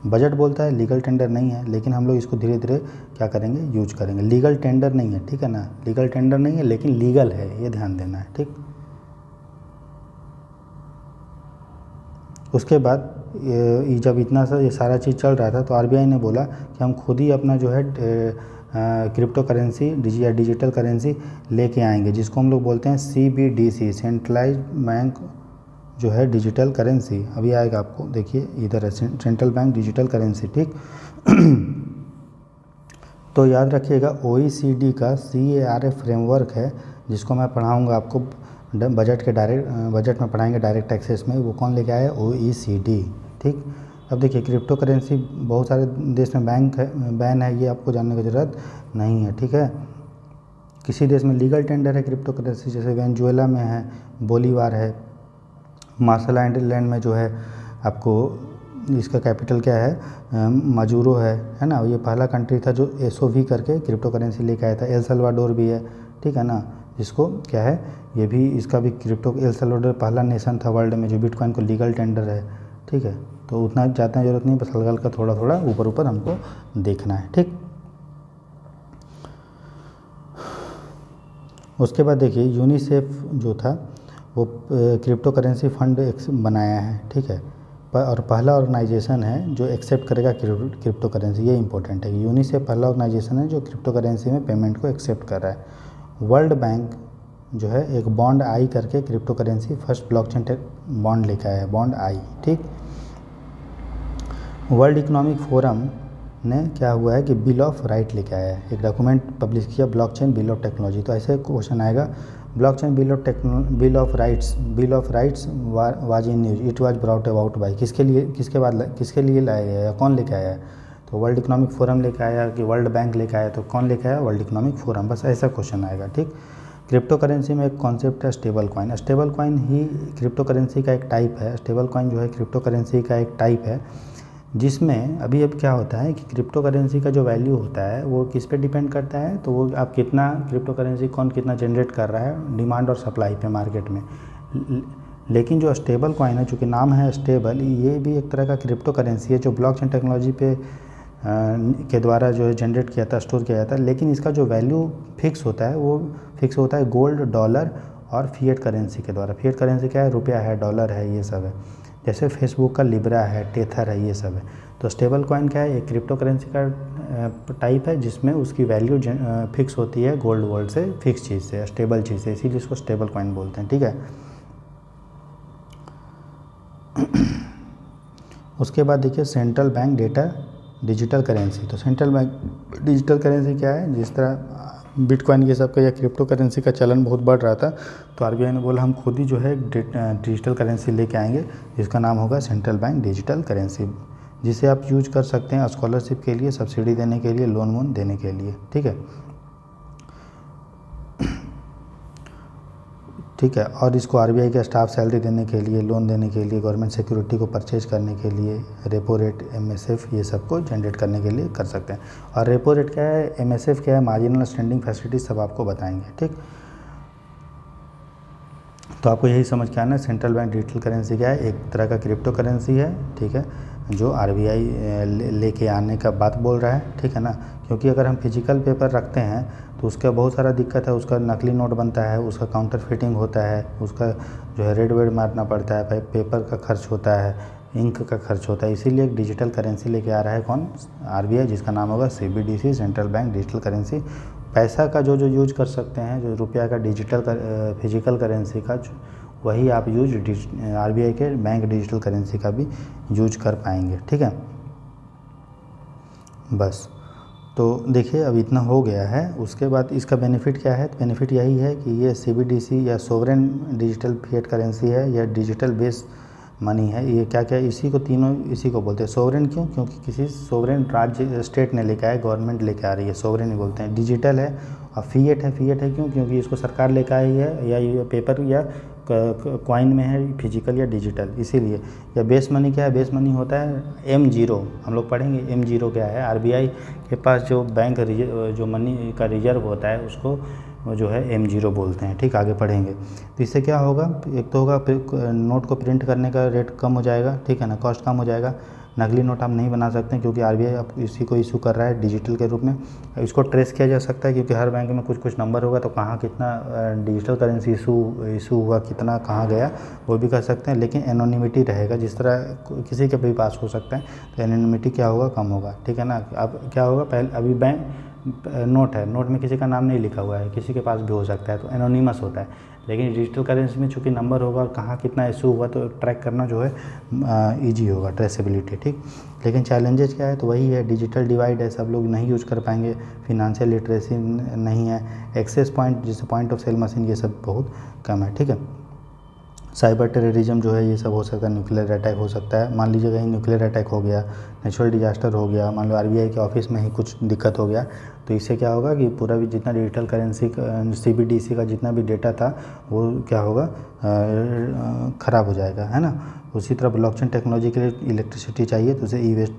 बजट बोलता है लीगल टेंडर नहीं है, लेकिन हम लोग इसको धीरे धीरे क्या करेंगे, यूज करेंगे। लीगल टेंडर नहीं है, ठीक है ना, लीगल टेंडर नहीं है लेकिन लीगल है, ये ध्यान देना है, ठीक। उसके बाद जब इतना सा ये सारा चीज़ चल रहा था तो RBI ने बोला कि हम खुद ही अपना जो है क्रिप्टो करेंसी या डिजिटल करेंसी लेके आएंगे, जिसको हम लोग बोलते हैं CBDC, सेंट्रलाइज बैंक जो है डिजिटल करेंसी। अभी आएगा आपको, देखिए इधर है सेंट्रल बैंक डिजिटल करेंसी, ठीक। तो याद रखिएगा OECD का CARA फ्रेमवर्क है, जिसको मैं पढ़ाऊंगा आपको बजट में पढ़ाएंगे डायरेक्ट टैक्सेस में, वो कौन लेके आया है, OECD, ठीक। अब देखिए क्रिप्टो करेंसी बहुत सारे देश में बैन है, ये आपको जानने की ज़रूरत नहीं है, ठीक है। किसी देश में लीगल टेंडर है क्रिप्टो करेंसी, जैसे वेनेजुएला में है, बोलीवार है, मार्शल आइलैंड में जो है आपको इसका कैपिटल क्या है, मजूरो है ना। ये पहला कंट्री था जो SOV करके क्रिप्टो करेंसी लेके आया था। एल सल्वाडोर भी है, ठीक है ना, जिसको क्या है, ये भी इसका भी क्रिप्टो, एल सल्वाडोर पहला नेशन था वर्ल्ड में जो बिटकॉइन को लीगल टेंडर है, ठीक है। तो उतना ज़्यादा ज़रूरत नहीं, बस हल्का हल्का थोड़ा थोड़ा ऊपर हमको देखना है, ठीक। उसके बाद देखिए यूनिसेफ जो था वो क्रिप्टो करेंसी फंड बनाया है, ठीक है, और पहला ऑर्गेनाइजेशन है जो एक्सेप्ट करेगा क्रिप्टो करेंसी, ये इंपॉर्टेंट है। यूनिसेफ पहला ऑर्गेनाइजेशन है जो क्रिप्टो करेंसी में पेमेंट को एक्सेप्ट कर रहा है। वर्ल्ड बैंक जो है एक बॉन्ड आई करके crypto currency first blockchain bond लेके आया है, बॉन्ड आई। ठीक, वर्ल्ड इकोनॉमिक फोरम ने क्या हुआ है कि बिल ऑफ राइट लेके आया है, एक डॉक्यूमेंट पब्लिश किया, ब्लॉकचेन बिल ऑफ टेक्नोलॉजी। तो ऐसे क्वेश्चन आएगा, blockchain bill of rights was in news, it was brought about by, किसके लिए लाया गया है, कौन लेके आया है? तो वर्ल्ड इकोनॉमिक फोरम लेके आया कि वर्ल्ड बैंक लेके आया? तो कौन लेके आया? World economic forum. बस ऐसा क्वेश्चन आएगा। ठीक, क्रिप्टो करेंसी में एक कॉन्सेप्ट है स्टेबल कॉइन। स्टेबल कॉइन ही क्रिप्टो करेंसी का एक टाइप है। स्टेबल कॉइन जो है क्रिप्टो करेंसी का एक टाइप है, जिसमें अभी अब क्या होता है कि क्रिप्टो करेंसी का जो वैल्यू होता है वो किस पे डिपेंड करता है? तो वो आप कितना क्रिप्टो करेंसी कौन कितना जनरेट कर रहा है, डिमांड और सप्लाई पे मार्केट में। लेकिन जो स्टेबल कॉइन है, चूँकि नाम है स्टेबल, ये भी एक तरह का क्रिप्टो करेंसी है जो ब्लॉकचेन टेक्नोलॉजी पे के द्वारा जो है जनरेट किया था, स्टोर किया जाता है। लेकिन इसका जो वैल्यू फिक्स होता है वो फिक्स होता है गोल्ड, डॉलर और फिएट करेंसी के द्वारा। फिएट करेंसी क्या है? रुपया है, डॉलर है, ये सब है। जैसे फेसबुक का लिब्रा है, टेथर है, ये सब है। तो स्टेबल कॉइन क्या है? एक क्रिप्टो करेंसी का टाइप है जिसमें उसकी वैल्यू फिक्स होती है गोल्ड वोल्ड से, फिक्स चीज़ से, स्टेबल चीज़ से, इसीलिए इसको स्टेबल कॉइन बोलते हैं। ठीक है, उसके बाद देखिए central bank data digital currency. तो सेंट्रल बैंक डिजिटल करेंसी क्या है? जिस तरह बिटकॉइन ये सब का या क्रिप्टो करेंसी का चलन बहुत बढ़ रहा था, तो आरबीआई ने बोला हम खुद ही जो है डिजिटल करेंसी लेके आएंगे जिसका नाम होगा सेंट्रल बैंक डिजिटल करेंसी, जिसे आप यूज कर सकते हैं स्कॉलरशिप के लिए, सब्सिडी देने के लिए, लोन वोन देने के लिए। ठीक है, ठीक है। और इसको आरबीआई का स्टाफ सैलरी देने के लिए, लोन देने के लिए, गवर्नमेंट सिक्योरिटी को परचेज करने के लिए, रेपो रेट, एमएसएफ, ये सब को जनरेट करने के लिए कर सकते हैं। और रेपो रेट क्या है, एमएसएफ क्या है, मार्जिनल स्टैंडिंग फैसिलिटी, सब आपको बताएंगे। ठीक, तो आपको यही समझ के आना है सेंट्रल बैंक डिजिटल करेंसी क्या है? एक तरह का क्रिप्टो करेंसी है। ठीक है, जो आरबीआई लेके आने का बात बोल रहा है। ठीक है ना, क्योंकि अगर हम फिजिकल पेपर रखते हैं तो उसका बहुत सारा दिक्कत है, उसका नकली नोट बनता है, उसका काउंटर फिटिंग होता है, उसका जो है रेड वेड मारना पड़ता है, पेपर का खर्च होता है, इंक का खर्च होता है। इसीलिए एक डिजिटल करेंसी लेके आ रहा है कौन? आरबीआई, जिसका नाम होगा CBDC, central bank digital currency. पैसा का जो यूज कर सकते हैं, जो रुपया का डिजिटल फिजिकल करेंसी का, वही आप यूज आरबीआई के बैंक डिजिटल करेंसी का भी यूज कर पाएंगे। ठीक है, बस। तो देखिए अब इतना हो गया है। उसके बाद इसका बेनिफिट क्या है? तो बेनिफिट यही है कि ये सीबीडीसी या सोवरेन डिजिटल फिएट करेंसी है या डिजिटल बेस मनी है। ये क्या क्या, इसी को तीनों इसी को बोलते हैं सोवरेन। क्यों? क्योंकि किसी सोवरेन राज्य स्टेट ने लेके आया, गवर्नमेंट लेके आ रही है, सोवरेन ही बोलते हैं। डिजिटल है और फिएट है। फिएट है क्यों? क्योंकि इसको सरकार लेके आई है, या ये पेपर या कॉइन में है, फिजिकल या डिजिटल, इसीलिए। या बेस मनी क्या है? बेस मनी होता है M0, हम लोग पढ़ेंगे M0 क्या है। आरबीआई के पास जो बैंक जो मनी का रिजर्व होता है उसको जो है M0 बोलते हैं। ठीक, आगे पढ़ेंगे। तो इससे क्या होगा? एक तो होगा नोट को प्रिंट करने का रेट कम हो जाएगा। ठीक है ना, कॉस्ट कम हो जाएगा। नकली नोट आप नहीं बना सकते क्योंकि आरबीआई अब इसी को इशू कर रहा है डिजिटल के रूप में। इसको ट्रेस किया जा सकता है क्योंकि हर बैंक में कुछ कुछ नंबर होगा, तो कहाँ कितना डिजिटल करेंसी इशू हुआ, कितना कहाँ गया, वो भी कर सकते हैं। लेकिन एनोनिमिटी रहेगा, जिस तरह किसी के भी पास हो सकता है, तो एनोनिमिटी क्या होगा? कम होगा। ठीक है ना। अब क्या होगा? पहले अभी बैंक नोट है, नोट में किसी का नाम नहीं लिखा हुआ है, किसी के पास भी हो सकता है, तो एनोनिमस होता है। लेकिन डिजिटल करेंसी में चूंकि नंबर होगा और कहाँ कितना इशू हुआ, तो ट्रैक करना जो है इजी होगा, ट्रेसेबिलिटी। ठीक, लेकिन चैलेंजेस क्या है? तो वही है, डिजिटल डिवाइड है, सब लोग नहीं यूज कर पाएंगे, फिनेंशियल लिटरेसी नहीं है, एक्सेस पॉइंट जैसे पॉइंट ऑफ सेल मशीन, ये सब बहुत कम है। ठीक है, साइबर टेररिज्म जो है ये सब हो सकता है, न्यूक्लियर अटैक हो सकता है। मान लीजिए कहीं न्यूक्लियर अटैक हो गया, नेचुरल डिजास्टर हो गया, मान लो आरबीआई के ऑफिस में ही कुछ दिक्कत हो गया, तो इससे क्या होगा कि पूरा भी जितना डिजिटल करेंसी सीबीडीसी का जितना भी डेटा था वो क्या होगा? ख़राब हो जाएगा, है ना। उसी तरह ब्लॉकचेन टेक्नोलॉजी के लिए इलेक्ट्रिसिटी चाहिए, तो उसे ई वेस्ट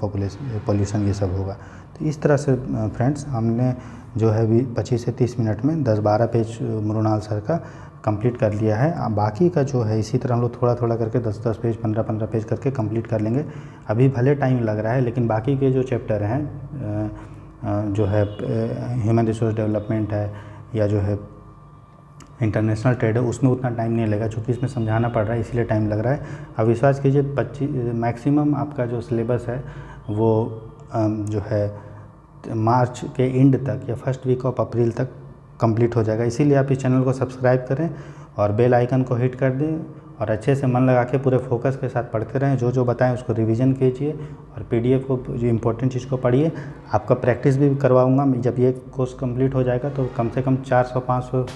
पॉल्यूशन ये सब होगा। तो इस तरह से फ्रेंड्स हमने जो है भी 25 से 30 मिनट में 10-12 पेज मृणाल सर का कंप्लीट कर लिया है। बाकी का जो है इसी तरह हम लोग थोड़ा थोड़ा करके 10-10 पेज, 15-15 पेज करके कंप्लीट कर लेंगे। अभी भले टाइम लग रहा है, लेकिन बाकी के जो चैप्टर हैं जो है ह्यूमन रिसोर्स डेवलपमेंट है या जो है इंटरनेशनल ट्रेड है, उसमें उतना टाइम नहीं लगेगा, क्योंकि इसमें समझाना पड़ रहा है, इसीलिए टाइम लग रहा है। अब विश्वास कीजिए 25 मैक्सिमम आपका जो सिलेबस है वो जो है मार्च के एंड तक या फर्स्ट वीक ऑफ अप्रैल तक कंप्लीट हो जाएगा। इसीलिए आप इस चैनल को सब्सक्राइब करें और बेल आइकन को हिट कर दें और अच्छे से मन लगा के पूरे फोकस के साथ पढ़ते रहें। जो जो बताएं उसको रिवीजन कीजिए और पीडीएफ को, जो इम्पोर्टेंट चीज़ को पढ़िए। आपका प्रैक्टिस भी करवाऊंगा। जब ये कोर्स कंप्लीट हो जाएगा तो कम से कम 400-500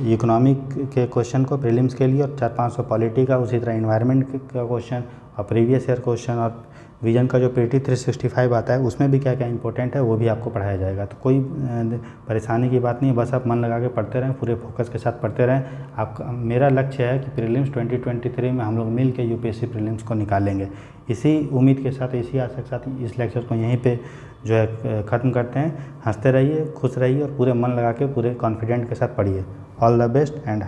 इकोनॉमिक के क्वेश्चन को प्रीलिम्स के लिए और 400-500 पॉलिटी का, उसी तरह इन्वायरमेंट का क्वेश्चन और प्रीवियस ईयर क्वेश्चन और विजन का जो पीटी 365 आता है उसमें भी क्या क्या इंपॉर्टेंट है वो भी आपको पढ़ाया जाएगा। तो कोई परेशानी की बात नहीं है, बस आप मन लगा के पढ़ते रहें, पूरे फोकस के साथ पढ़ते रहें। आपका मेरा लक्ष्य है कि प्रीलिम्स 2023 में हम लोग मिल के यूपीएससी प्रीलिम्स को निकालेंगे। इसी उम्मीद के साथ, इसी आशा के साथ इस लेक्चर को यहीं पे जो है ख़त्म करते हैं। हंसते रहिए, खुश रहिए और पूरे मन लगा के पूरे कॉन्फिडेंट के साथ पढ़िए। All the best and